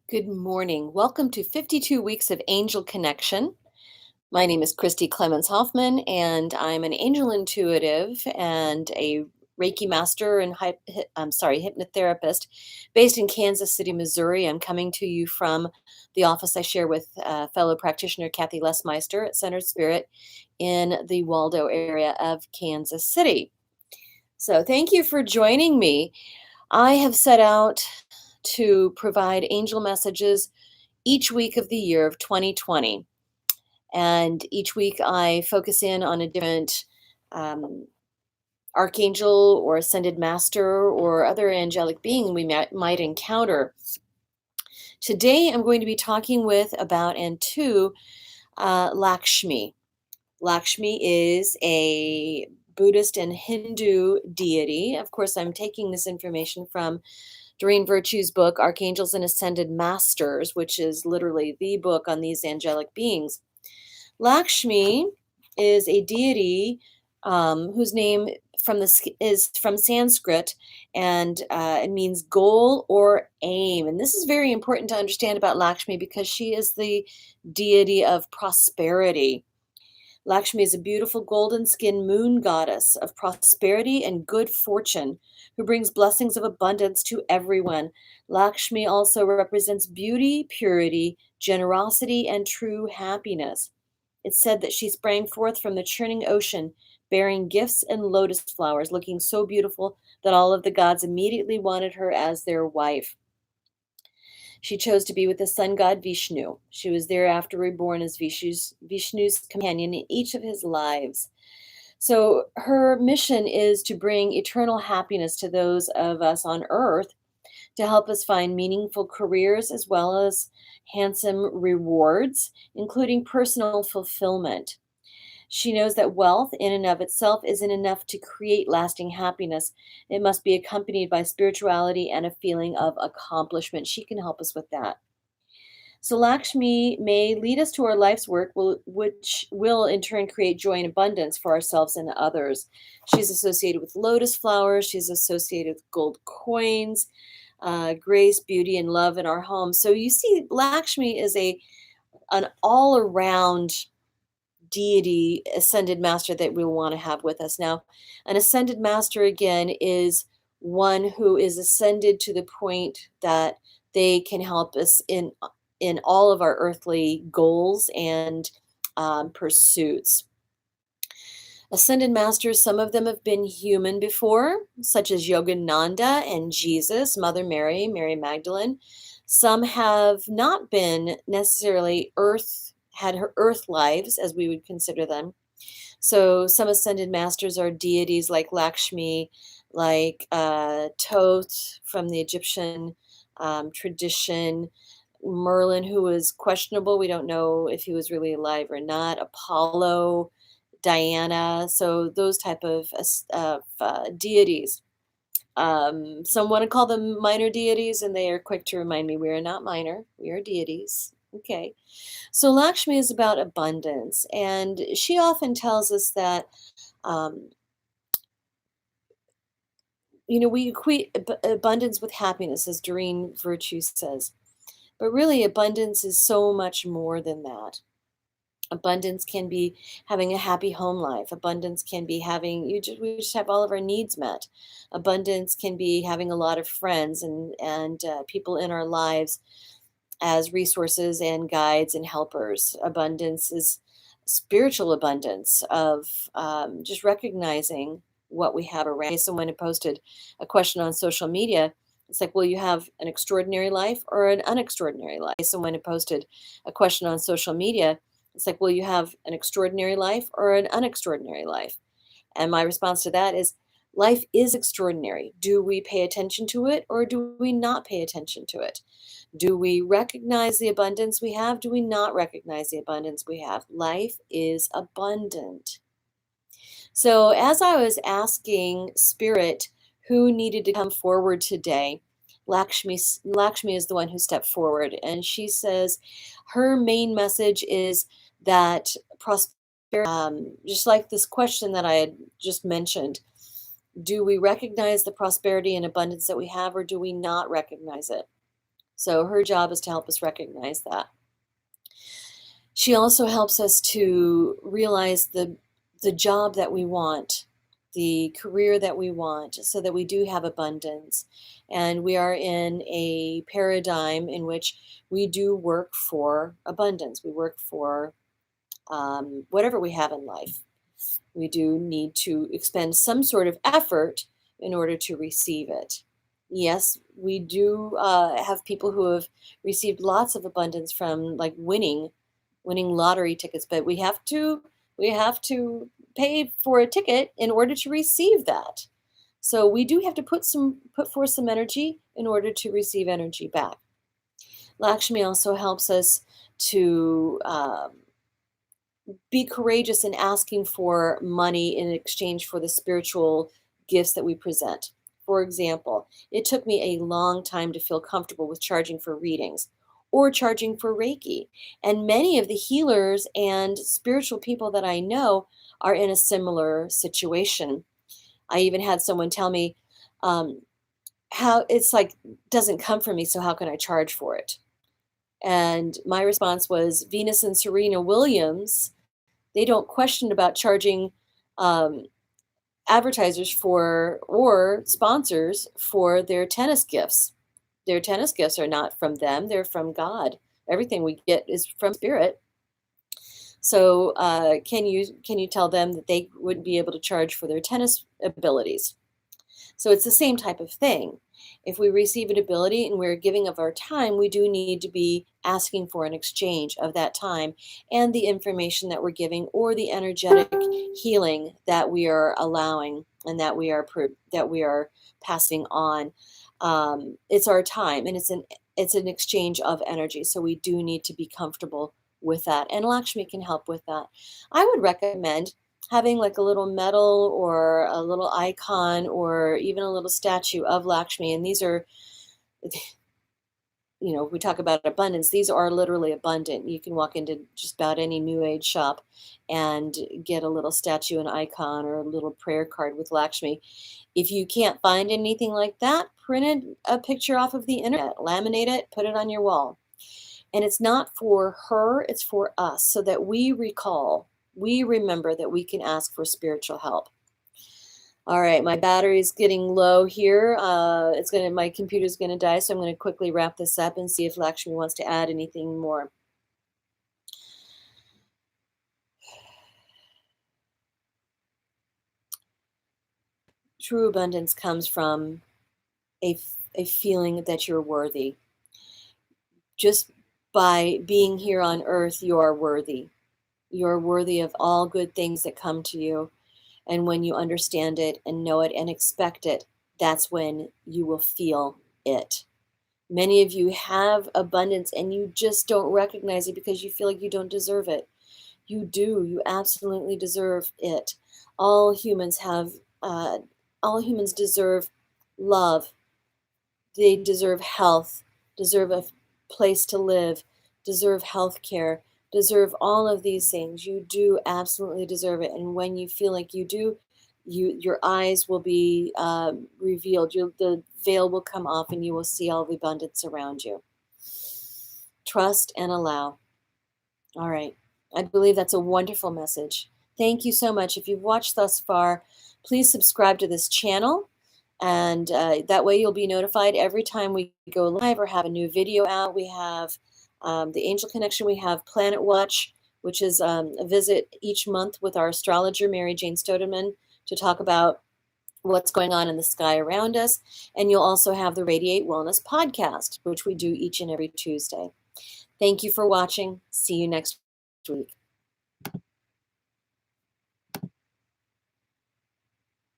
Good morning. Welcome to 52 Weeks of Angel Connection. My name is Christy Clemens Hoffman, and I'm an angel intuitive and a Reiki master and hypnotherapist based in Kansas City, Missouri. I'm coming to you from the office I share with fellow practitioner Kathy Lesmeister at Centered Spirit in the Waldo area of Kansas City. So, thank you for joining me. I have set out to provide angel messages each week of the year of 2020. And each week I focus in on a different um, archangel or ascended master or other angelic being we might encounter. Today I'm going to be talking with, about, and to Lakshmi. Lakshmi is a Buddhist and Hindu deity. Of course, I'm taking this information from Doreen Virtue's book, Archangels and Ascended Masters, which is literally the book on these angelic beings. Lakshmi is a deity whose name is from Sanskrit, and it means goal or aim. And this is very important to understand about Lakshmi because she is the deity of prosperity. Lakshmi is a beautiful golden skinned moon goddess of prosperity and good fortune who brings blessings of abundance to everyone. Lakshmi also represents beauty, purity, generosity, and true happiness. It's said that she sprang forth from the churning ocean, bearing gifts and lotus flowers, looking so beautiful that all of the gods immediately wanted her as their wife. She chose to be with the sun god Vishnu. She was thereafter reborn as Vishnu's companion in each of his lives. So her mission is to bring eternal happiness to those of us on earth, to help us find meaningful careers as well as handsome rewards, including personal fulfillment. She knows that wealth in and of itself isn't enough to create lasting happiness. It must be accompanied by spirituality and a feeling of accomplishment. She can help us with that. So Lakshmi may lead us to our life's work, which will in turn create joy and abundance for ourselves and others. She's associated with lotus flowers. She's associated with gold coins, grace, beauty, and love in our home. So you see, Lakshmi is an all around deity, ascended master that we want to have with us. Now, an ascended master again is one who is ascended to the point that they can help us in all of our earthly goals and pursuits. Ascended masters, some of them have been human before, such as Yogananda and Jesus, Mother Mary, Mary Magdalene. Some have not been necessarily had her earth lives as we would consider them. So some ascended masters are deities like Lakshmi, like Thoth from the Egyptian tradition, Merlin, who was questionable. We don't know if he was really alive or not. Apollo, Diana. So those type of deities. Some want to call them minor deities, and they are quick to remind me we are not minor. We are deities. Okay. So Lakshmi is about abundance, and she often tells us that, um, we equate abundance with happiness, as Doreen Virtue says. But really, abundance is so much more than that. Abundance can be having a happy home life. Abundance can be having we just have all of our needs met. Abundance can be having a lot of friends and people in our lives as resources and guides and helpers. Abundance is spiritual abundance of just recognizing what we have around. Someone had posted a question on social media. It's like, will you have an extraordinary life or an unextraordinary life? Someone had posted a question on social media. It's like, will you have an extraordinary life or an unextraordinary life? And my response to that is, life is extraordinary. Do we pay attention to it or do we not pay attention to it? Do we recognize the abundance we have? Do we not recognize the abundance we have? Life is abundant. So, as I was asking Spirit who needed to come forward today, Lakshmi is the one who stepped forward. And she says her main message is that prosperity, just like this question that I had just mentioned, do we recognize the prosperity and abundance that we have, or do we not recognize it? So her job is to help us recognize that. She also helps us to realize the job that we want, the career that we want, so that we do have abundance. And we are in a paradigm in which we do work for abundance. We work for whatever we have in life. We do need to expend some sort of effort in order to receive it. Yes, we do have people who have received lots of abundance from like winning lottery tickets, but we have to pay for a ticket in order to receive that. So we do have to put forth some energy in order to receive energy back. Lakshmi also helps us to be courageous in asking for money in exchange for the spiritual gifts that we present. For example, it took me a long time to feel comfortable with charging for readings or charging for Reiki. And many of the healers and spiritual people that I know are in a similar situation. I even had someone tell me, um, how it's like doesn't come from me, so how can I charge for it? And my response was Venus and Serena Williams, they don't question about charging um, advertisers for or sponsors for their tennis gifts. Their tennis gifts are not from them, they're from God. Everything we get is from spirit. So can you tell them that they wouldn't be able to charge for their tennis abilities? So it's the same type of thing. If we receive an ability and we're giving of our time, we do need to be asking for an exchange of that time and the information that we're giving or the energetic healing that we are allowing and that we are passing on. It's our time and it's an exchange of energy. So we do need to be comfortable with that. And Lakshmi can help with that. I would recommend having like a little medal or a little icon or even a little statue of Lakshmi. And these are, we talk about abundance. These are literally abundant. You can walk into just about any new age shop and get a little statue, an icon, or a little prayer card with Lakshmi. If you can't find anything like that, print a picture off of the internet, laminate it, put it on your wall. And it's not for her, it's for us, so that we remember that we can ask for spiritual help. All right, my battery's getting low here. My computer's gonna die, so I'm gonna quickly wrap this up and see if Lakshmi wants to add anything more. True abundance comes from a feeling that you're worthy. Just by being here on earth, you are worthy. You're worthy of all good things that come to you. And when you understand it and know it and expect it, that's when you will feel it. Many of you have abundance and you just don't recognize it because you feel like you don't deserve it. You do. You absolutely deserve it. All humans have, all humans deserve love. They deserve health, deserve a place to live, deserve health care, deserve all of these things. You do absolutely deserve it. And when you feel like you do, your eyes will be revealed. The veil will come off and you will see all the abundance around you. Trust and allow. All right. I believe that's a wonderful message. Thank you so much. If you've watched thus far, please subscribe to this channel. And that way you'll be notified every time we go live or have a new video out. We have the Angel Connection. We have Planet Watch, which is a visit each month with our astrologer, Mary Jane Stodeman, to talk about what's going on in the sky around us. And you'll also have the Radiate Wellness podcast, which we do each and every Tuesday. Thank you for watching. See you next week.